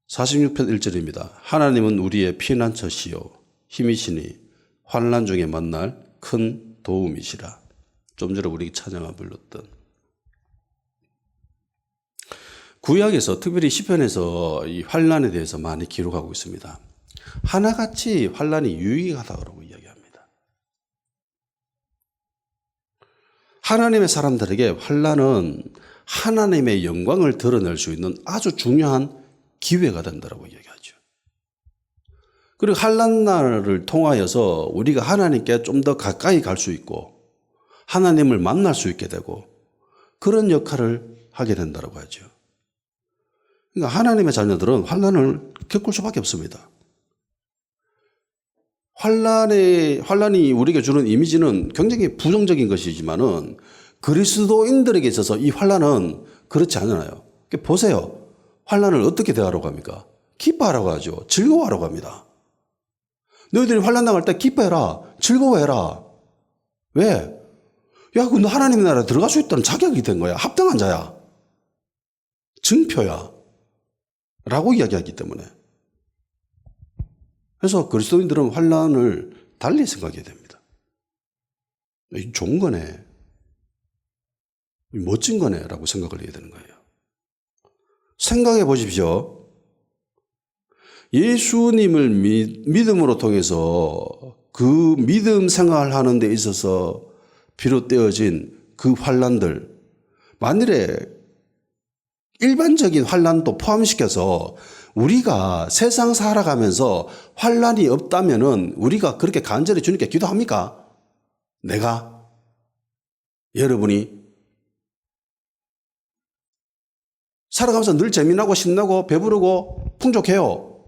46편 1절입니다. 하나님은 우리의 피난처시요 힘이시니 환난 중에 만날 큰 도움이시라. 좀 전에 우리 찬양을 불렀던 구약에서 특별히 시편에서 이 환난에 대해서 많이 기록하고 있습니다. 하나같이 환난이 유익하다고 이야기합니다. 하나님의 사람들에게 환난은 하나님의 영광을 드러낼 수 있는 아주 중요한 기회가 된다고 이야기하죠. 그리고 환난날을 통하여서 우리가 하나님께 좀 더 가까이 갈 수 있고 하나님을 만날 수 있게 되고 그런 역할을 하게 된다고 하죠. 그러니까 하나님의 자녀들은 환난을 겪을 수밖에 없습니다. 환난이 우리에게 주는 이미지는 굉장히 부정적인 것이지만은 그리스도인들에게 있어서 이 환난은 그렇지 않아요. 보세요. 환난을 어떻게 대하라고 합니까? 기뻐하라고 하죠. 즐거워하라고 합니다. 너희들이 환난 당할 때 기뻐해라. 즐거워해라. 왜? 야, 너 하나님 나라에 들어갈 수 있다는 자격이 된 거야. 합당한 자야. 증표야. 라고 이야기하기 때문에. 그래서 그리스도인들은 환난을 달리 생각해야 됩니다. 좋은 거네. 멋진 거네라고 생각을 해야 되는 거예요. 생각해 보십시오. 예수님을 믿음으로 통해서 그 믿음 생활을 하는 데 있어서 비롯되어진 그 환난들, 만일에 일반적인 환난도 포함시켜서 우리가 세상 살아가면서 환난이 없다면은 우리가 그렇게 간절히 주님께 기도합니까? 내가? 여러분이? 살아가면서 늘 재미나고 신나고 배부르고 풍족해요.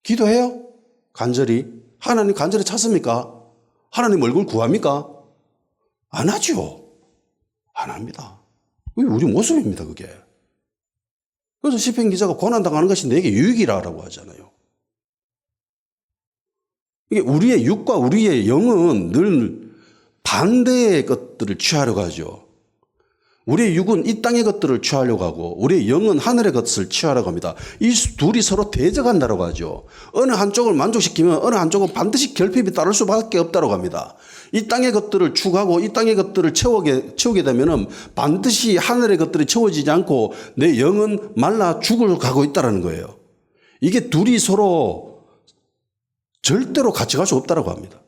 기도해요? 간절히? 하나님 간절히 찾습니까? 하나님 얼굴 구합니까? 안 하죠. 안 합니다. 우리 모습입니다, 그게. 그래서 시편 기자가 고난당하는 것이 내게 유익이라고 하잖아요. 이게 우리의 육과 우리의 영은 늘 반대의 것들을 취하려고 하죠. 우리의 육은 이 땅의 것들을 취하려고 하고 우리의 영은 하늘의 것을 취하려고 합니다. 이 둘이 서로 대적한다고 하죠. 어느 한쪽을 만족시키면 어느 한쪽은 반드시 결핍이 따를 수밖에 없다고 합니다. 이 땅의 것들을 추구하고 이 땅의 것들을 채우게 되면 반드시 하늘의 것들이 채워지지 않고 내 영은 말라 죽을 가고 있다는 거예요. 이게 둘이 서로 절대로 같이 갈 수 없다고 합니다.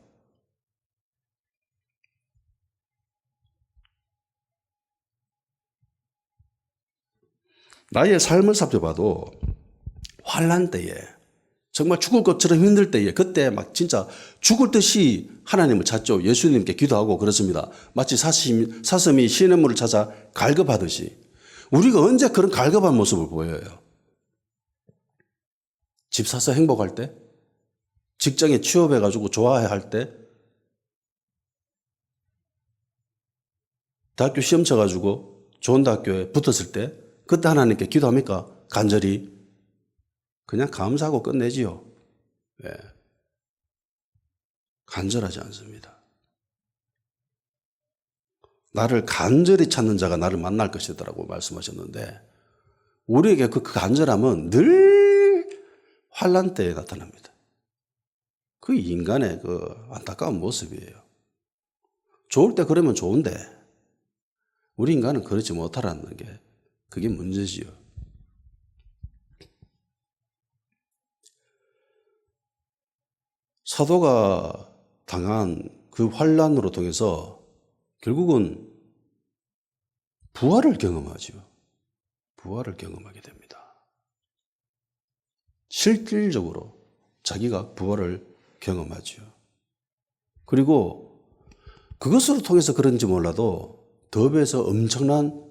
나의 삶을 살펴봐도 환난 때에 정말 죽을 것처럼 힘들 때에 그때 막 진짜 죽을 듯이 하나님을 찾죠. 예수님께 기도하고 그렇습니다. 마치 사슴이 시냇물을 찾아 갈급하듯이. 우리가 언제 그런 갈급한 모습을 보여요? 집 사서 행복할 때? 직장에 취업해가지고 좋아할 때? 대학교 시험 쳐가지고 좋은 대학교에 붙었을 때? 그때 하나님께 기도합니까? 간절히? 그냥 감사하고 끝내지요. 네. 간절하지 않습니다. 나를 간절히 찾는 자가 나를 만날 것이더라고 말씀하셨는데 우리에게 그 간절함은 늘 환난 때에 나타납니다. 그 인간의 그 안타까운 모습이에요. 좋을 때 그러면 좋은데 우리 인간은 그렇지 못하라는 게 그게 문제지요. 사도가 당한 그 환난으로 통해서 결국은 부활을 경험하죠. 부활을 경험하게 됩니다. 실질적으로 자기가 부활을 경험하죠. 그리고 그것으로 통해서 그런지 몰라도 더 엄청난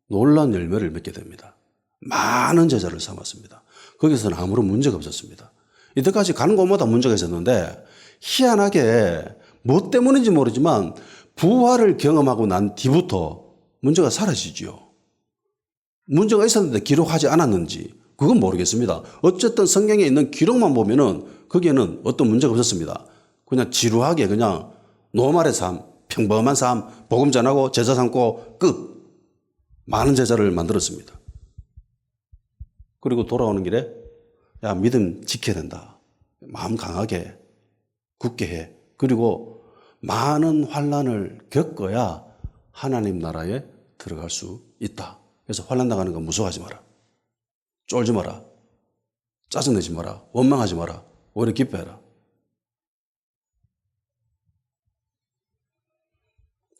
놀라운 열매를 맺게 됩니다. 많은 제자를 삼았습니다. 거기서는 아무런 문제가 없었습니다. 이때까지 가는 곳마다 문제가 있었는데 희한하게 뭐 때문인지 모르지만 부활을 경험하고 난 뒤부터 문제가 사라지죠. 문제가 있었는데 기록하지 않았는지 그건 모르겠습니다. 어쨌든 성경에 있는 기록만 보면은 거기에는 어떤 문제가 없었습니다. 그냥 지루하게 그냥 노말의 삶, 평범한 삶, 복음 전하고 제자 삼고 끝. 많은 제자를 만들었습니다. 그리고 돌아오는 길에 야 믿음 지켜야 된다. 마음 강하게 굳게 해. 그리고 많은 환난을 겪어야 하나님 나라에 들어갈 수 있다. 그래서 환난 당하는 거 무서워하지 마라. 쫄지 마라. 짜증내지 마라. 원망하지 마라. 오히려 기뻐해라.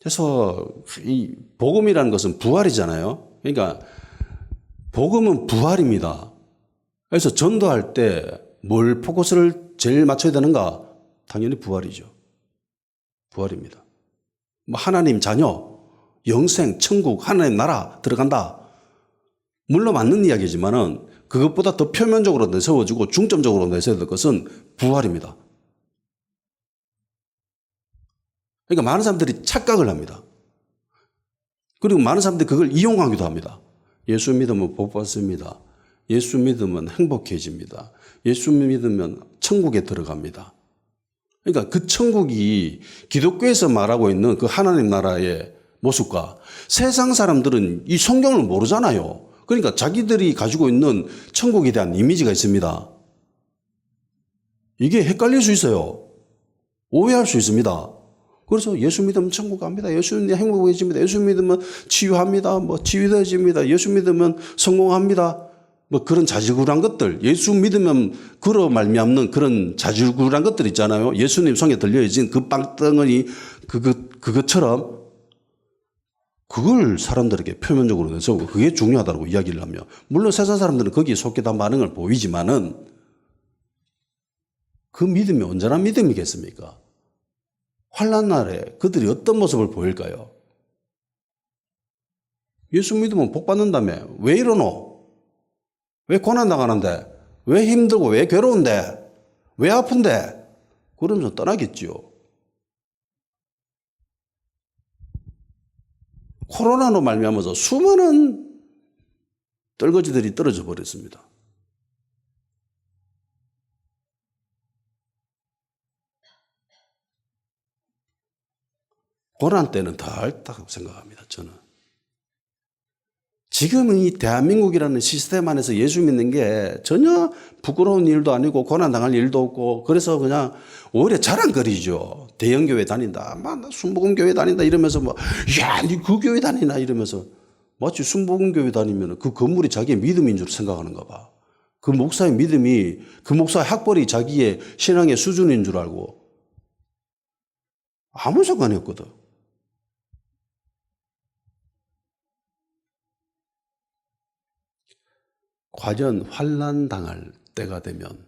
그래서 이 복음이라는 것은 부활이잖아요. 그러니까 복음은 부활입니다. 그래서 전도할 때 뭘 포커스를 제일 맞춰야 되는가? 당연히 부활이죠. 부활입니다. 뭐 하나님 자녀, 영생, 천국, 하나님 나라 들어간다. 물론 맞는 이야기지만은 그것보다 더 표면적으로 내세워지고 중점적으로 내세워야 될 것은 부활입니다. 그러니까 많은 사람들이 착각을 합니다. 그리고 많은 사람들이 그걸 이용하기도 합니다. 예수 믿으면 복 받습니다. 예수 믿으면 행복해집니다. 예수 믿으면 천국에 들어갑니다. 그러니까 그 천국이 기독교에서 말하고 있는 그 하나님 나라의 모습과 세상 사람들은 이 성경을 모르잖아요. 그러니까 자기들이 가지고 있는 천국에 대한 이미지가 있습니다. 이게 헷갈릴 수 있어요. 오해할 수 있습니다. 그래서 예수 믿으면 천국 갑니다. 예수 믿으면 행복해집니다. 예수 믿으면 치유합니다. 뭐 치유되어집니다. 예수 믿으면 성공합니다. 뭐 그런 자질구레한 것들, 예수 믿으면 그로 말미암는 그런 자질구레한 것들 있잖아요. 예수님 손에 들려진 그 빵덩어리 그것처럼 그걸 사람들에게 표면적으로 내세우고 그게 중요하다고 이야기를 하며, 물론 세상 사람들은 거기에 속겠다는 반응을 보이지만은 그 믿음이 온전한 믿음이겠습니까? 환난 날에 그들이 어떤 모습을 보일까요? 예수 믿으면 복 받는다며 왜 이러노? 왜 고난당하는데? 왜 힘들고 왜 괴로운데? 왜 아픈데? 그러면서 떠나겠지요. 코로나로 말미암아서 수많은 떨거지들이 떨어져 버렸습니다. 고난 때는 더 옳다고 생각합니다. 저는. 지금 이 대한민국이라는 시스템 안에서 예수 믿는 게 전혀 부끄러운 일도 아니고 고난당할 일도 없고, 그래서 그냥 오히려 자랑거리죠. 대형교회 다닌다, 나 순복음교회 다닌다 이러면서 뭐, 야, 니 그 교회 다니나 이러면서, 마치 순복음교회 다니면 그 건물이 자기의 믿음인 줄 생각하는가 봐. 그 목사의 믿음이, 그 목사의 학벌이 자기의 신앙의 수준인 줄 알고. 아무 상관이 없거든. 과연 환난 당할 때가 되면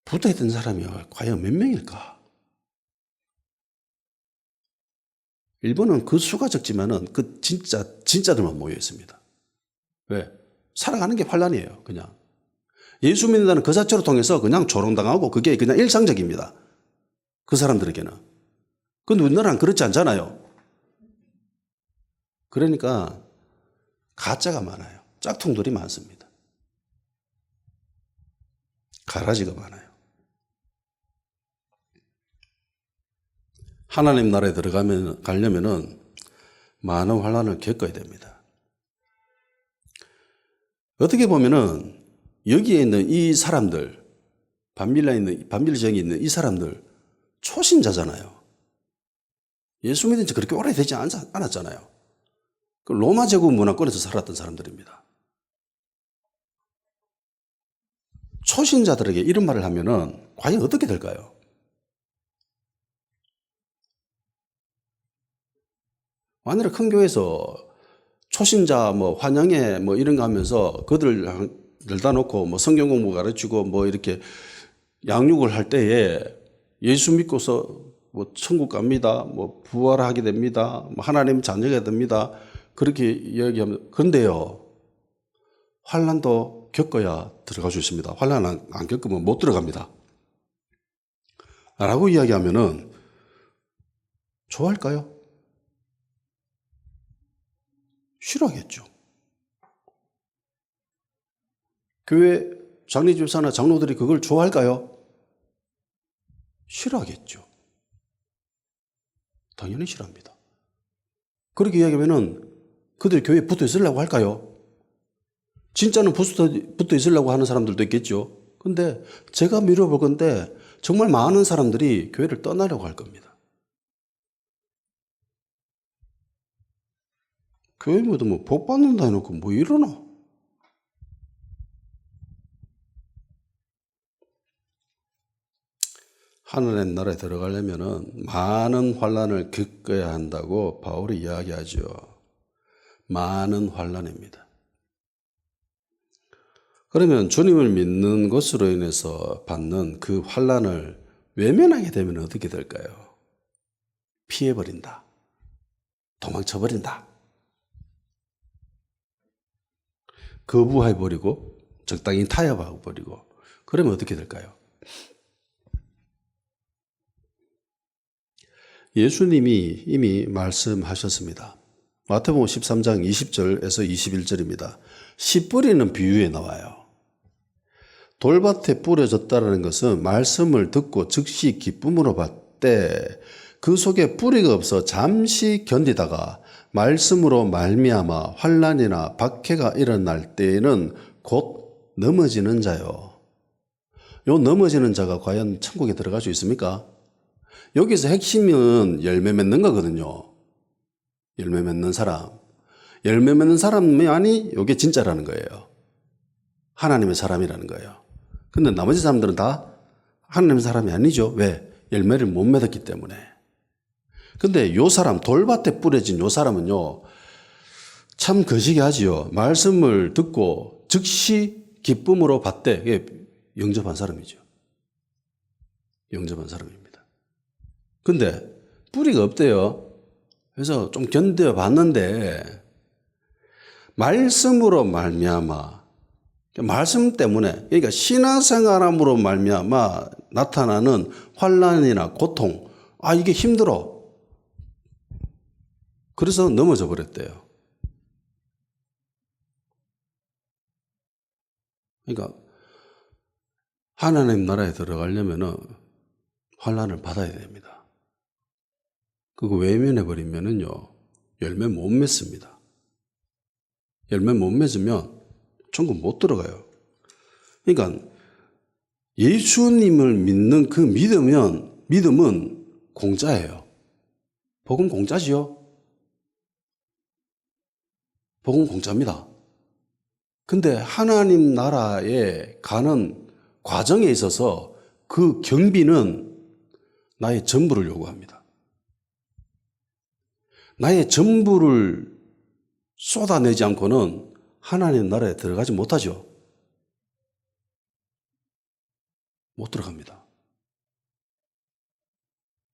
붙어있던 사람이 과연 몇 명일까? 일본은 그 수가 적지만은 그 진짜들만 모여 있습니다. 왜? 살아가는 게 환난이에요. 그냥 예수 믿는다는 그 자체로 통해서 그냥 조롱당하고 그게 그냥 일상적입니다. 그 사람들에게는. 근데 우리나라는 그렇지 않잖아요. 그러니까 가짜가 많아요. 짝퉁들이 많습니다. 가라지가 많아요. 하나님 나라에 가려면은 많은 환난을 겪어야 됩니다. 어떻게 보면은 여기에 있는 이 사람들, 반빌 지역에 있는 이 사람들 초신자잖아요. 예수 믿은 지 그렇게 오래되지 않았잖아요. 그 로마 제국 문화권에서 살았던 사람들입니다. 초신자들에게 이런 말을 하면은 과연 어떻게 될까요? 만일에 큰 교회에서 초신자 환영회 이런 거 하면서 그들 들다 놓고 성경 공부 가르치고 이렇게 양육을 할 때에 예수 믿고서 천국 갑니다, 부활하게 됩니다, 하나님 자녀가 됩니다, 그렇게 이야기하면, 그런데요, 환난도 겪어야 들어갈 수 있습니다. 환난 안 겪으면 못 들어갑니다. 라고 이야기하면은 좋아할까요? 싫어하겠죠. 교회 장로집사나 장로들이 그걸 좋아할까요? 싫어하겠죠. 당연히 싫어합니다. 그렇게 이야기하면은 그들 교회에 붙어 있으려고 할까요? 진짜는 붙어 있으려고 하는 사람들도 있겠죠. 근데 제가 미뤄볼 건데 정말 많은 사람들이 교회를 떠나려고 할 겁니다. 교회 복 받는다 해놓고 이러나? 하늘의 나라에 들어가려면은 많은 환난을 겪어야 한다고 바울이 이야기하죠. 많은 환난입니다. 그러면 주님을 믿는 것으로 인해서 받는 그 환난을 외면하게 되면 어떻게 될까요? 피해버린다. 도망쳐버린다. 거부해버리고 적당히 타협해버리고, 그러면 어떻게 될까요? 예수님이 이미 말씀하셨습니다. 마태복음 13장 20절에서 21절입니다. 씨 뿌리는 비유에 나와요. 돌밭에 뿌려졌다는 것은 말씀을 듣고 즉시 기쁨으로 받되 그 속에 뿌리가 없어 잠시 견디다가 말씀으로 말미암아 환난이나 박해가 일어날 때에는 곧 넘어지는 자요. 요 넘어지는 자가 과연 천국에 들어갈 수 있습니까? 여기서 핵심은 열매 맺는 거거든요. 열매 맺는 사람. 열매 맺는 사람이 이게 진짜라는 거예요. 하나님의 사람이라는 거예요. 근데 나머지 사람들은 다 하나님의 사람이 아니죠. 왜? 열매를 못 맺었기 때문에. 근데 요 사람, 돌밭에 뿌려진 요 사람은요, 참 거시기 하지요. 말씀을 듣고 즉시 기쁨으로 받되, 이게 영접한 사람이죠. 영접한 사람입니다. 근데 뿌리가 없대요. 그래서 좀 견뎌 봤는데, 말씀으로 말미암아, 말씀 때문에, 그러니까 신앙생활함으로 말미암아 나타나는 환난이나 고통, 이게 힘들어. 그래서 넘어져 버렸대요. 그러니까 하나님 나라에 들어가려면은 환난을 받아야 됩니다. 그거 외면해 버리면은요, 열매 못 맺습니다. 열매 못 맺으면 천국 못 들어가요. 그러니까 예수님을 믿는 그 믿음은 공짜예요. 복음 공짜지요. 복음 공짜입니다. 근데 하나님 나라에 가는 과정에 있어서 그 경비는 나의 전부를 요구합니다. 나의 전부를 쏟아내지 않고는 하나님 나라에 들어가지 못하죠. 못 들어갑니다.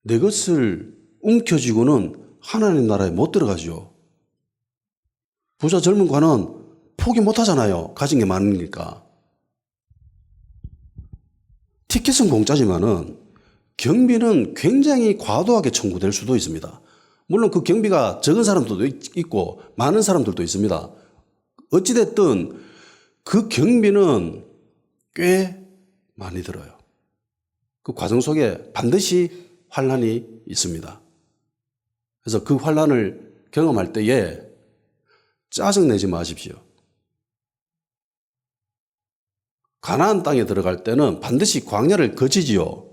내 것을 움켜쥐고는 하나님 나라에 못 들어가죠. 부자 젊은 관은 포기 못 하잖아요. 가진 게 많으니까. 티켓은 공짜지만은 경비는 굉장히 과도하게 청구될 수도 있습니다. 물론 그 경비가 적은 사람들도 있고 많은 사람들도 있습니다. 어찌됐든 그 경비는 꽤 많이 들어요. 그 과정 속에 반드시 환난이 있습니다. 그래서 그 환난을 경험할 때에 짜증내지 마십시오. 가나안 땅에 들어갈 때는 반드시 광야를 거치지요.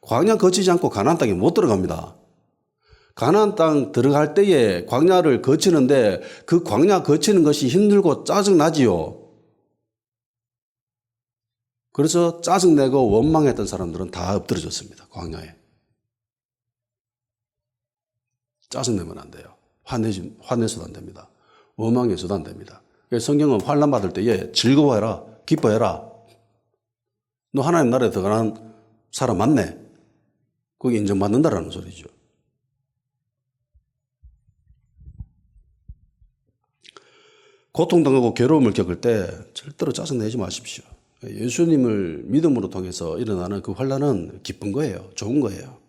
광야 거치지 않고 가나안 땅에 못 들어갑니다. 가나안 땅 들어갈 때에 광야를 거치는데 그 광야 거치는 것이 힘들고 짜증나지요. 그래서 짜증내고 원망했던 사람들은 다 엎드려졌습니다. 광야에. 짜증내면 안 돼요. 화내서도 안 됩니다. 원망해서도 안 됩니다. 성경은 환난 받을 때에 즐거워해라, 기뻐해라. 너 하나님 나라에 들어가는 사람 맞네. 그게 인정받는다라는 소리죠. 고통당하고 괴로움을 겪을 때 절대로 짜증내지 마십시오. 예수님을 믿음으로 통해서 일어나는 그 환난은 기쁜 거예요. 좋은 거예요.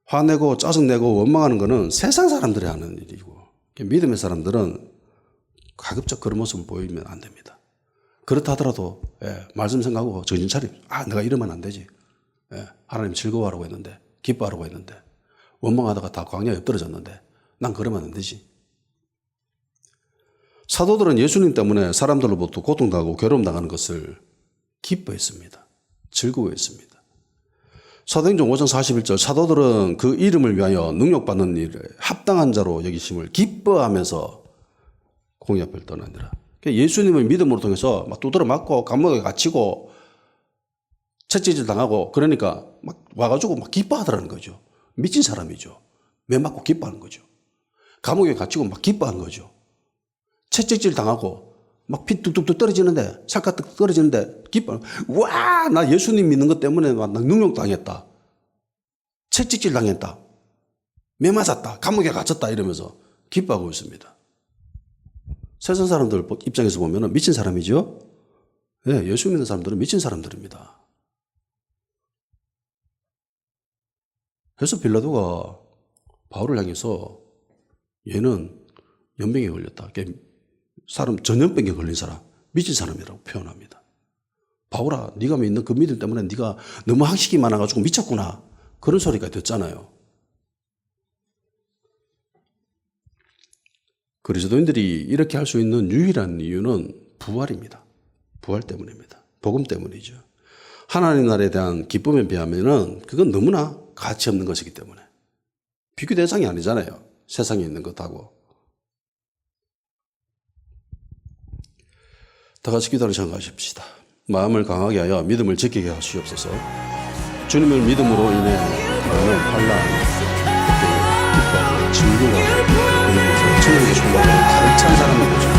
화내고 짜증내고 원망하는 거는 세상 사람들이 하는 일이고 믿음의 사람들은 가급적 그런 모습을 보이면 안 됩니다. 그렇다 하더라도 말씀 생각하고 정신 차리고 내가 이러면 안 되지. 하나님 즐거워하라고 했는데 기뻐하라고 했는데 원망하다가 다 광야에 엎드러졌는데 난 그러면 안 되지. 사도들은 예수님 때문에 사람들로부터 고통당하고 괴로움당하는 것을 기뻐했습니다. 즐거워했습니다. 사도행전 5장 41절 사도들은 그 이름을 위하여 능력받는 일에 합당한 자로 여기심을 기뻐하면서 공의 앞을 떠나니라. 예수님을 믿음으로 통해서 막 두드러 맞고 감옥에 갇히고 채찍질 당하고 그러니까 막 와가지고 막 기뻐하더라는 거죠. 미친 사람이죠. 매 맞고 기뻐하는 거죠. 감옥에 갇히고 막 기뻐하는 거죠. 채찍질 당하고 막 피 뚝뚝뚝 떨어지는데 살갗 떨어지는데 기뻐. 와, 나 예수님 믿는 것 때문에 막 능력 당했다. 채찍질 당했다. 매 맞았다. 감옥에 갇혔다 이러면서 기뻐하고 있습니다. 세상 사람들 입장에서 보면 미친 사람이죠. 네, 예수 믿는 사람들은 미친 사람들입니다. 그래서 빌라도가 바울을 향해서 얘는 연병에 걸렸다. 사람 전염병에 걸린 사람, 미친 사람이라고 표현합니다. 바울아, 네가 믿는 그 믿음 때문에 네가 너무 학식이 많아가지고 미쳤구나. 그런 소리가 듣잖아요. 그리스도인들이 이렇게 할 수 있는 유일한 이유는 부활입니다. 부활 때문입니다. 복음 때문이죠. 하나님 나라에 대한 기쁨에 비하면은 그건 너무나 가치 없는 것이기 때문에 비교 대상이 아니잖아요. 세상에 있는 것하고. 다 같이 기도를 생각하십시다. 마음을 강하게 하여 믿음을 지키게 하시옵소서. 주님을 믿음으로 인해 많은 환난, 기쁨, 증거가 그러면서 주님의 소망을 가득 찬 사람이 되죠.